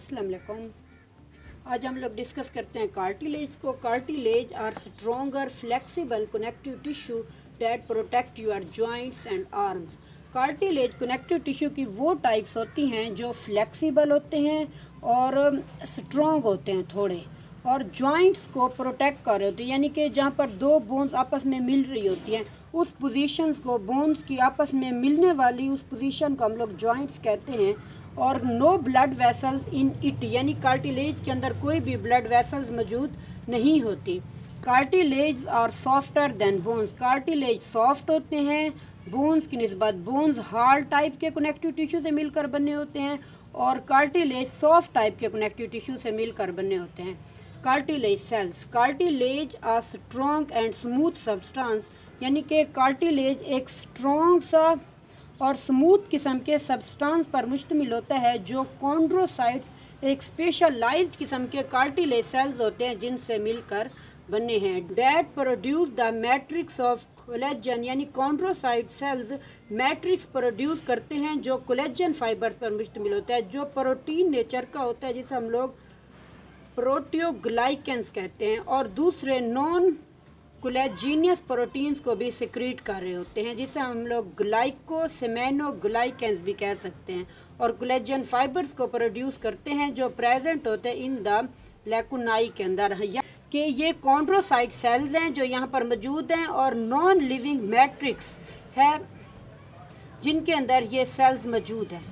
अस्सलाम वालेकुम। आज हम लोग डिस्कस करते हैं कार्टिलेज को। Cartilage are stronger flexible connective tissue that protect your joints and arms. Cartilage connective tissue की वो टाइप्स होती हैं जो फ्लेक्सिबल होते हैं और स्ट्रॉन्ग होते हैं थोड़े, और जॉइंट्स को प्रोटेक्ट कर रहे होते हैं, यानी कि जहाँ पर दो बोन्स आपस में मिल रही होती हैं उस पोजीशंस को, बोन्स की आपस में मिलने वाली उस पोजीशन को हम लोग जॉइंट्स कहते हैं। और no blood vessels in it, यानी कार्टिलेज के अंदर कोई भी ब्लड वेसल्स मौजूद नहीं होती। Cartilage are softer than bones, cartilage soft होते हैं बोन्स की निस्बत। बोन्स हार्ड टाइप के कनेक्टिव टिश्यू से मिलकर बने होते हैं और कार्टिलेज सॉफ्ट टाइप के कनेक्टिव टिश्यू से मिलकर बने होते हैं। Cartilage cells, cartilage are strong and smooth substance, यानी कि कार्टिलेज एक स्ट्रॉन्ग सा और स्मूथ किस्म के सब्सटेंस पर मुश्तमिल होता है जो कॉन्ड्रोसाइट्स, एक स्पेशलाइज्ड किस्म के कार्टिलेज सेल्स होते हैं जिनसे मिलकर बने हैं। That produce the matrix of collagen, यानी कॉन्ड्रोसाइट सेल्स मैट्रिक्स प्रोड्यूस करते हैं जो कोलेजन फाइबर्स पर मुश्तमिल होता है, जो प्रोटीन नेचर का होता है, जिसे हम लोग प्रोटियोग्लाइकेंस कहते हैं, और दूसरे नॉन कोलेजीनियस प्रोटीन्स को भी सिक्रीट कर रहे होते हैं, जिसे हम लोग ग्लाइकोसेमेनोग्लाइकेंस भी कह सकते हैं, और कोलेजन फाइबर्स को प्रोड्यूस करते हैं जो प्रेजेंट होते हैं इन द लैकुनाई के अंदर। कि ये कॉन्ड्रोसाइट सेल्स हैं जो यहाँ पर मौजूद हैं और नॉन लिविंग मैट्रिक्स है जिनके अंदर ये सेल्स मौजूद हैं।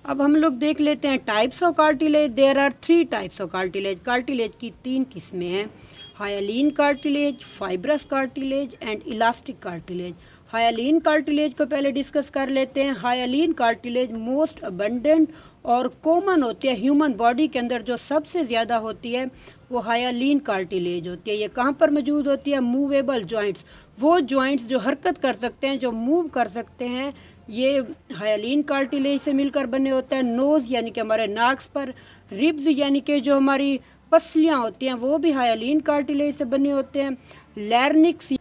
अब हम लोग देख लेते हैं types of cartilage. There are 3 types of cartilage. Cartilage की 3 किस्में हैं, hyaline cartilage, fibrous cartilage and elastic cartilage. Hyaline cartilage को पहले डिस्कस कर लेते हैं। हायालीन कार्टिलेज मोस्ट अबंडेंट और कॉमन होती है ह्यूमन बॉडी के अंदर, जो सबसे ज़्यादा होती है वो हायालीन कार्टिलेज होती है। ये कहाँ पर मौजूद होती है? मूवेबल जॉइंट्स, वो जॉइंट्स जो हरकत कर सकते हैं, जो मूव कर सकते हैं, ये हायालीन कार्टिलेज से मिलकर बने होते हैं। नोज़ यानी कि हमारे नाक पर, रिब्स यानी कि जो हमारी पसलियाँ होती हैं वो भी हायालीन कार्टिलेज से बने होते हैं। लैरिंक्स,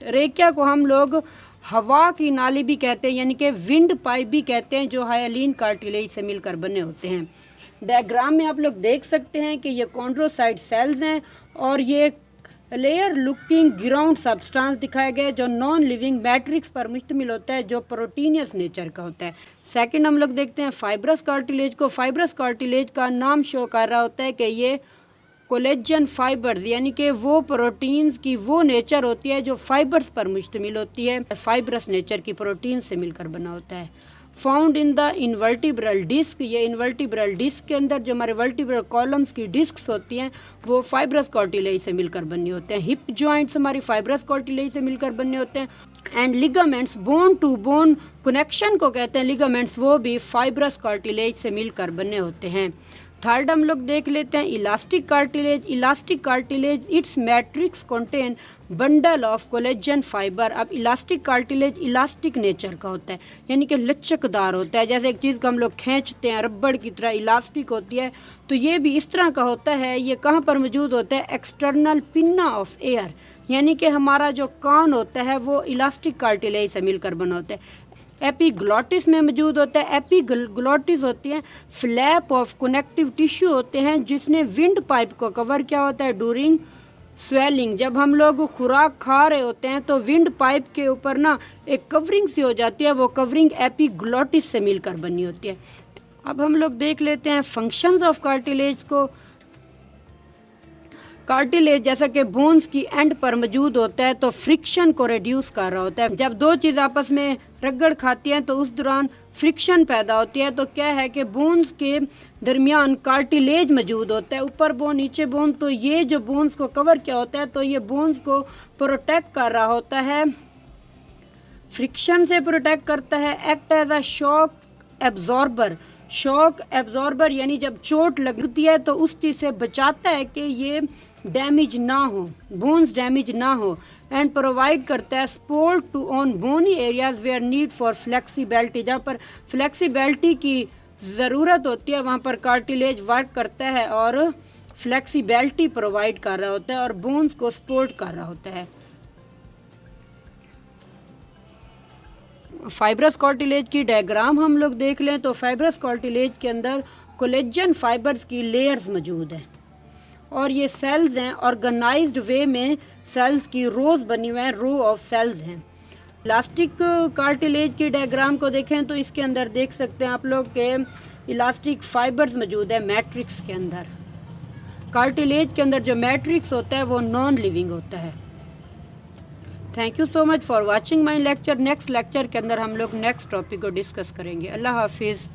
रेकिया को हम लोग हवा की नाली भी कहते हैं, यानी कि विंड पाइप भी कहते हैं, जो हायालीन कार्टिलेज से मिलकर बने होते हैं। डायग्राम में आप लोग देख सकते हैं कि ये कॉन्ड्रोसाइट सेल्स हैं और ये लेयर लुकिंग ग्राउंड सब्सटेंस दिखाया गया है जो नॉन लिविंग मैट्रिक्स पर मुश्तमिल होता है, जो प्रोटीनियस नेचर का होता है। सेकंड हम लोग देखते हैं फाइब्रस कार्टिलेज को। फाइब्रस कार्टिलेज का नाम शो कर रहा होता है कि ये कोलेजन फाइबर्स, यानी कि वो प्रोटीन्स की वो नेचर होती है जो फाइबर्स पर मुश्तमिल होती है, फाइब्रस नेचर की प्रोटीन से मिलकर बना होता है। फाउंड इन द इनवर्टिब्रल डिस्क, ये इनवर्टिब्रल डिस्क के अंदर जो हमारे वर्टिब्रल कॉलम्स की डिस्क्स होती हैं वो फाइब्रस कार्टिलेज से मिलकर बने होते हैं। हिप जॉइंट्स हमारी फाइब्रस कार्टिलेज से मिलकर बने होते हैं। And ligaments, bone to bone connection को कहते हैं लिगामेंट्स, वो भी फाइब्रस कार्टिलेज से मिलकर बने होते हैं। थर्ड हम लोग देख लेते हैं elastic cartilage. Elastic cartilage it's matrix contain bundle of collagen fibre. अब इलास्टिक कार्टिलेज इलास्टिक नेचर का होता है, यानी कि लचकदार होता है, जैसे एक चीज़ को हम लोग खींचते हैं रबड़ की तरह इलास्टिक होती है, तो ये भी इस तरह का होता है। ये कहाँ पर मौजूद होता है? एक्सटर्नल पिन्ना ऑफ एयर, यानी कि हमारा जो कान होता है वो इलास्टिक कार्टिलेज से मिलकर बना होता है। एपीग्लॉटिस में मौजूद होता है। एपीग्लॉटिस होती है फ्लैप ऑफ कनेक्टिव टिश्यू होते हैं जिसने विंड पाइप को कवर किया होता है ड्यूरिंग स्वेलिंग। जब हम लोग खुराक खा रहे होते हैं तो विंड पाइप के ऊपर ना एक कवरिंग सी हो जाती है, वो कवरिंग एपीग्लॉटिस से मिलकर बनी होती है। अब हम लोग देख लेते हैं फंक्शंस ऑफ कार्टिलेज को। कार्टिलेज जैसा कि बोन्स की एंड पर मौजूद होता है तो फ्रिक्शन को रिड्यूस कर रहा होता है। जब दो चीज़ आपस में रगड़ खाती हैं तो उस दौरान फ्रिक्शन पैदा होती है, तो क्या है कि बोन्स के दरमियान कार्टिलेज मौजूद होता है, ऊपर बोन नीचे बोन, तो ये जो बोन्स को कवर किया होता है तो ये बोन्स को प्रोटेक्ट कर रहा होता है, फ्रिक्शन से प्रोटेक्ट करता है। Act as a shock absorber, shock absorber यानी जब चोट लगती है तो उस चीज़ से बचाता है कि ये डैमेज ना हो, बोन्स डैमेज ना हो। एंड प्रोवाइड करता है support to on bony areas where need for flexibility, जहाँ पर फ्लेक्सिबिलिटी की ज़रूरत होती है वहाँ पर कार्टिलेज वर्क करता है और फ्लेक्सिबिलिटी प्रोवाइड कर रहा होता है और बोन्स को सपोर्ट कर रहा होता है। फाइब्रस कार्टिलेज की डायग्राम हम लोग देख लें तो फाइब्रस कार्टिलेज के अंदर कोलेजन फाइबर्स की लेयर्स मौजूद हैं और ये सेल्स हैं, ऑर्गेनाइज्ड वे में सेल्स की रोज बनी हुए हैं, रो ऑफ सेल्स हैं। इलास्टिक कार्टिलेज की डायग्राम को देखें तो इसके अंदर देख सकते हैं आप लोग के इलास्टिक फाइबर्स मौजूद है मैट्रिक्स के अंदर। कार्टिलेज के अंदर जो मैट्रिक्स होता है वो नॉन लिविंग होता है। Thank you so much for watching my lecture. Next lecture के अंदर हम लोग नेक्स्ट टॉपिक को डिस्कस करेंगे। अल्लाह हाफिज़।